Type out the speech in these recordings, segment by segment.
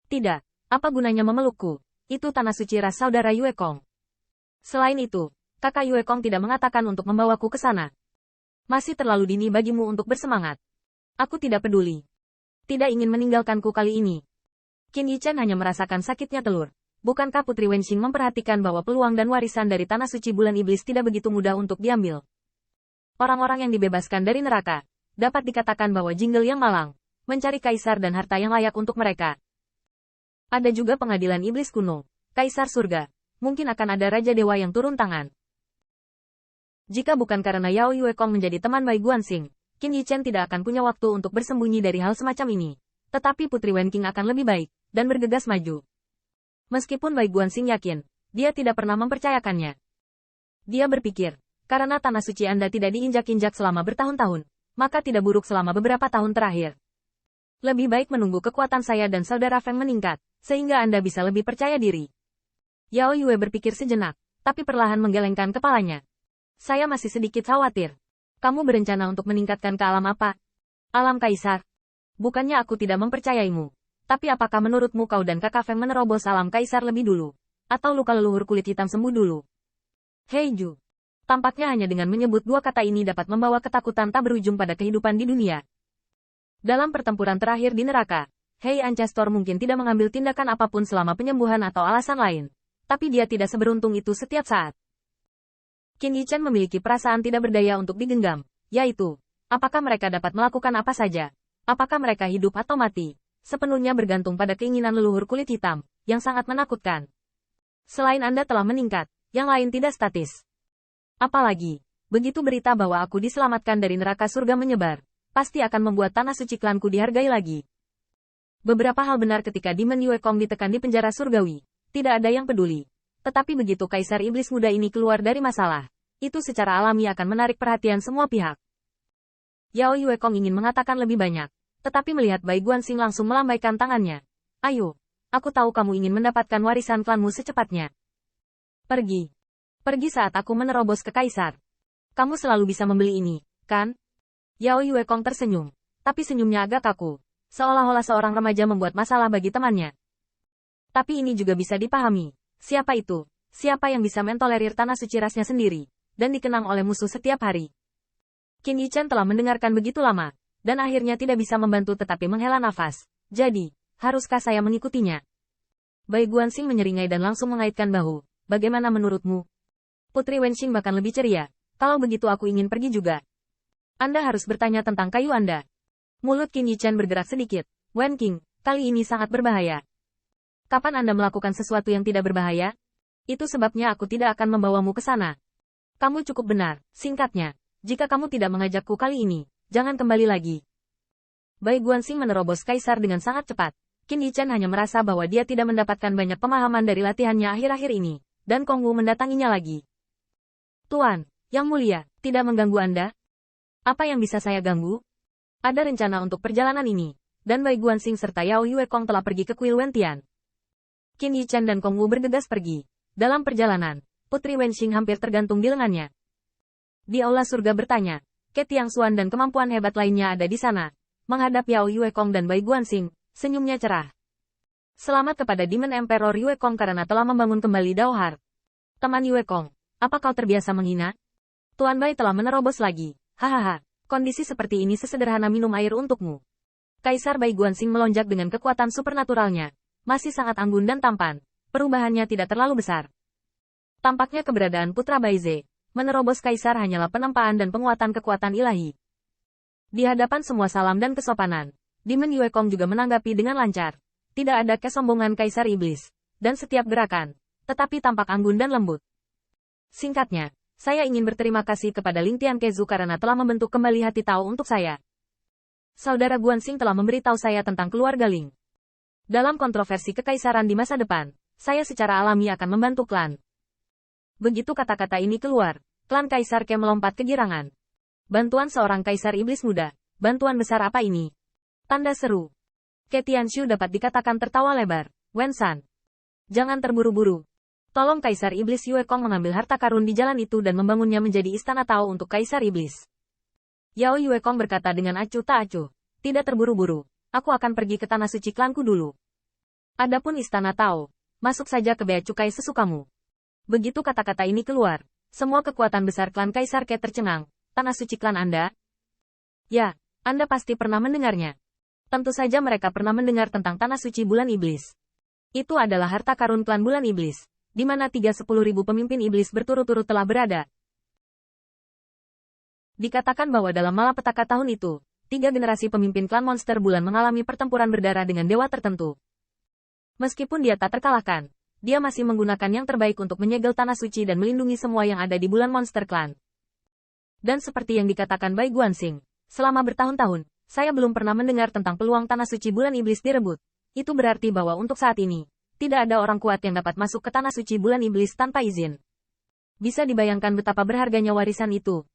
Tidak, apa gunanya memelukku? Itu tanah suci ras saudara Yue Kong. Selain itu, kakak Yue Kong tidak mengatakan untuk membawaku ke sana. Masih terlalu dini bagimu untuk bersemangat. Aku tidak peduli. Tidak ingin meninggalkanku kali ini. Qin Yichen hanya merasakan sakitnya telur. Bukankah Putri Wenxing memperhatikan bahwa peluang dan warisan dari tanah suci bulan iblis tidak begitu mudah untuk diambil? Orang-orang yang dibebaskan dari neraka, dapat dikatakan bahwa Jingle yang malang, mencari kaisar dan harta yang layak untuk mereka. Ada juga pengadilan iblis kuno, kaisar surga, mungkin akan ada raja dewa yang turun tangan. Jika bukan karena Yao Yue Kong menjadi teman Bai Guanxing, Qin Yichen tidak akan punya waktu untuk bersembunyi dari hal semacam ini. Tetapi Putri Wenqing akan lebih baik, dan bergegas maju. Meskipun Bai Guanxing yakin, dia tidak pernah mempercayakannya. Dia berpikir, karena tanah suci Anda tidak diinjak-injak selama bertahun-tahun, maka tidak buruk selama beberapa tahun terakhir. Lebih baik menunggu kekuatan saya dan saudara Feng meningkat, sehingga Anda bisa lebih percaya diri. Yao Yue berpikir sejenak, tapi perlahan menggelengkan kepalanya. Saya masih sedikit khawatir. Kamu berencana untuk meningkatkan ke alam apa? Alam kaisar. Bukannya aku tidak mempercayaimu. Tapi apakah menurutmu kau dan kakak Feng menerobos alam kaisar lebih dulu? Atau luka leluhur kulit hitam sembuh dulu? Hei Ju. Tampaknya hanya dengan menyebut dua kata ini dapat membawa ketakutan tak berujung pada kehidupan di dunia. Dalam pertempuran terakhir di neraka, Hei Ancestor mungkin tidak mengambil tindakan apapun selama penyembuhan atau alasan lain. Tapi dia tidak seberuntung itu setiap saat. Qin Yichen memiliki perasaan tidak berdaya untuk digenggam, yaitu, apakah mereka dapat melakukan apa saja? Apakah mereka hidup atau mati? Sepenuhnya bergantung pada keinginan leluhur kulit hitam, yang sangat menakutkan. Selain Anda telah meningkat, yang lain tidak statis. Apalagi, begitu berita bahwa aku diselamatkan dari neraka surga menyebar, pasti akan membuat tanah suci klanku dihargai lagi. Beberapa hal benar ketika Demon Yue Kong ditekan di penjara surgawi. Tidak ada yang peduli. Tetapi begitu Kaisar Iblis Muda ini keluar dari masalah, itu secara alami akan menarik perhatian semua pihak. Yao Yue Kong ingin mengatakan lebih banyak, tetapi melihat Bai Guanxing langsung melambaikan tangannya. Ayo, aku tahu kamu ingin mendapatkan warisan klanmu secepatnya. Pergi. Pergi saat aku menerobos ke Kaisar. Kamu selalu bisa membeli ini, kan? Yao Yue Kong tersenyum, tapi senyumnya agak kaku, seolah-olah seorang remaja membuat masalah bagi temannya. Tapi ini juga bisa dipahami. Siapa itu? Siapa yang bisa mentolerir tanah suci rasnya sendiri, dan dikenang oleh musuh setiap hari? Qin Yichen telah mendengarkan begitu lama, dan akhirnya tidak bisa membantu tetapi menghela nafas. Jadi, haruskah saya mengikutinya? Bai Guanxing menyeringai dan langsung mengaitkan bahu. Bagaimana menurutmu? Putri Wenxing bahkan lebih ceria. Kalau begitu aku ingin pergi juga. Anda harus bertanya tentang kayu Anda. Mulut Qin Yichen bergerak sedikit. Wenqing, kali ini sangat berbahaya. Kapan Anda melakukan sesuatu yang tidak berbahaya? Itu sebabnya aku tidak akan membawamu ke sana. Kamu cukup benar, singkatnya. Jika kamu tidak mengajakku kali ini, jangan kembali lagi. Bai Guanxing menerobos Kaisar dengan sangat cepat. Qin Yichen hanya merasa bahwa dia tidak mendapatkan banyak pemahaman dari latihannya akhir-akhir ini, dan Kong Wu mendatanginya lagi. Tuan, Yang Mulia, tidak mengganggu Anda? Apa yang bisa saya ganggu? Ada rencana untuk perjalanan ini, dan Bai Guanxing serta Yao Yue Kong telah pergi ke kuil Wentian. Qin Yichen dan Kong Wu bergegas pergi. Dalam perjalanan, Putri Wenxing hampir tergantung di lengannya. Di aula surga bertanya, Ke Tiangxuan dan kemampuan hebat lainnya ada di sana. Menghadap Yao Yue Kong dan Bai Guanxing, senyumnya cerah. Selamat kepada Demon Emperor Yue Kong karena telah membangun kembali Dao Heart. Teman Yue Kong, apa kau terbiasa menghina? Tuan Bai telah menerobos lagi. Hahaha, kondisi seperti ini sesederhana minum air untukmu. Kaisar Bai Guanxing melonjak dengan kekuatan supernaturalnya. Masih sangat anggun dan tampan, perubahannya tidak terlalu besar. Tampaknya keberadaan Putra Baize, menerobos Kaisar hanyalah penempaan dan penguatan kekuatan ilahi. Di hadapan semua salam dan kesopanan, Demon Yue Kong juga menanggapi dengan lancar. Tidak ada kesombongan Kaisar Iblis, dan setiap gerakan, tetapi tampak anggun dan lembut. Singkatnya, saya ingin berterima kasih kepada Ling Tiankezu karena telah membentuk kembali hati Tao untuk saya. Saudara Guanxing telah memberitahu saya tentang keluarga Ling. Dalam kontroversi kekaisaran di masa depan, saya secara alami akan membantu klan. Begitu kata-kata ini keluar, klan Kaisar Ke melompat kegirangan. Bantuan seorang Kaisar Iblis Muda, bantuan besar apa ini? Tanda seru. Ke Tianxiu dapat dikatakan tertawa lebar. Wen San, jangan terburu-buru. Tolong Kaisar Iblis Yue Kong mengambil harta karun di jalan itu dan membangunnya menjadi istana Tao untuk Kaisar Iblis. Yao Yue Kong berkata dengan acuh tak acuh. Tidak terburu-buru. Aku akan pergi ke tanah suci klanku dulu. Adapun istana Tao, masuk saja ke bea cukai sesukamu. Begitu kata-kata ini keluar, semua kekuatan besar klan Kaisar Ke tercengang. Tanah suci klan Anda? Ya, Anda pasti pernah mendengarnya. Tentu saja mereka pernah mendengar tentang Tanah Suci Bulan Iblis. Itu adalah harta karun klan Bulan Iblis, di mana 30.000 pemimpin iblis berturut-turut telah berada. Dikatakan bahwa dalam malapetaka tahun itu, 3 generasi pemimpin klan monster bulan mengalami pertempuran berdarah dengan dewa tertentu. Meskipun dia tak terkalahkan, dia masih menggunakan yang terbaik untuk menyegel Tanah Suci dan melindungi semua yang ada di bulan monster klan. Dan seperti yang dikatakan Bai Guanxing, selama bertahun-tahun, saya belum pernah mendengar tentang peluang Tanah Suci Bulan Iblis direbut. Itu berarti bahwa untuk saat ini, tidak ada orang kuat yang dapat masuk ke Tanah Suci Bulan Iblis tanpa izin. Bisa dibayangkan betapa berharganya warisan itu.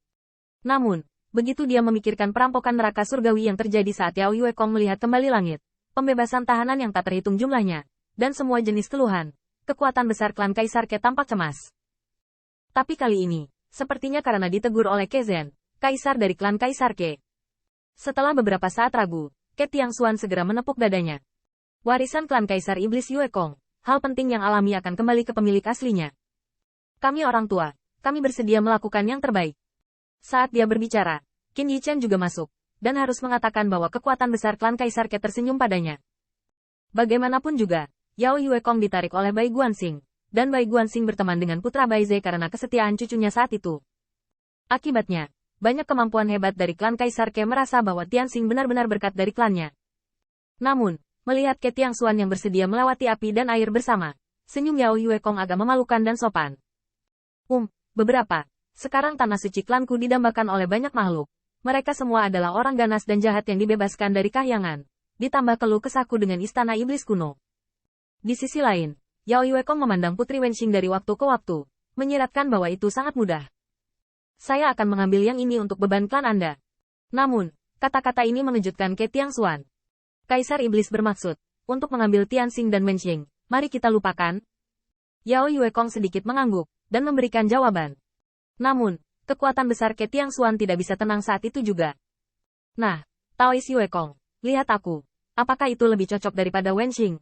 Namun, begitu dia memikirkan perampokan neraka surgawi yang terjadi saat Yao Yue Kong melihat kembali langit, pembebasan tahanan yang tak terhitung jumlahnya, dan semua jenis keluhan, kekuatan besar klan Kaisar Ke tampak cemas. Tapi kali ini, sepertinya karena ditegur oleh Kezen, kaisar dari klan Kaisar Ke. Setelah beberapa saat ragu, Ke Tiangxuan segera menepuk dadanya. Warisan klan Kaisar Iblis Yue Kong, hal penting yang alami akan kembali ke pemilik aslinya. Kami orang tua, kami bersedia melakukan yang terbaik. Saat dia berbicara, Qin Yichen juga masuk, dan harus mengatakan bahwa kekuatan besar klan Kaisar Ke tersenyum padanya. Bagaimanapun juga, Yao Yue Kong ditarik oleh Bai Guanxing, dan Bai Guanxing berteman dengan putra Bai Ze karena kesetiaan cucunya saat itu. Akibatnya, banyak kemampuan hebat dari klan Kaisar Ke merasa bahwa Tianxing benar-benar berkat dari klannya. Namun, melihat Ke Tiangxuan yang bersedia melewati api dan air bersama, senyum Yao Yue Kong agak memalukan dan sopan. Beberapa. Sekarang Tanah Suci klanku didambakan oleh banyak makhluk. Mereka semua adalah orang ganas dan jahat yang dibebaskan dari kahyangan. Ditambah keluh kesahku dengan istana iblis kuno. Di sisi lain, Yao Yue Kong memandang Putri Wenxing dari waktu ke waktu, menyiratkan bahwa itu sangat mudah. Saya akan mengambil yang ini untuk beban klan Anda. Namun, kata-kata ini mengejutkan Ke Tiangxuan. Kaisar Iblis bermaksud, untuk mengambil Tianxing dan Wenxing, mari kita lupakan. Yao Yue Kong sedikit mengangguk, dan memberikan jawaban. Namun, kekuatan besar Ke Tiangxuan tidak bisa tenang saat itu juga. Nah, Taois Yue Kong, lihat aku. Apakah itu lebih cocok daripada Wenxing?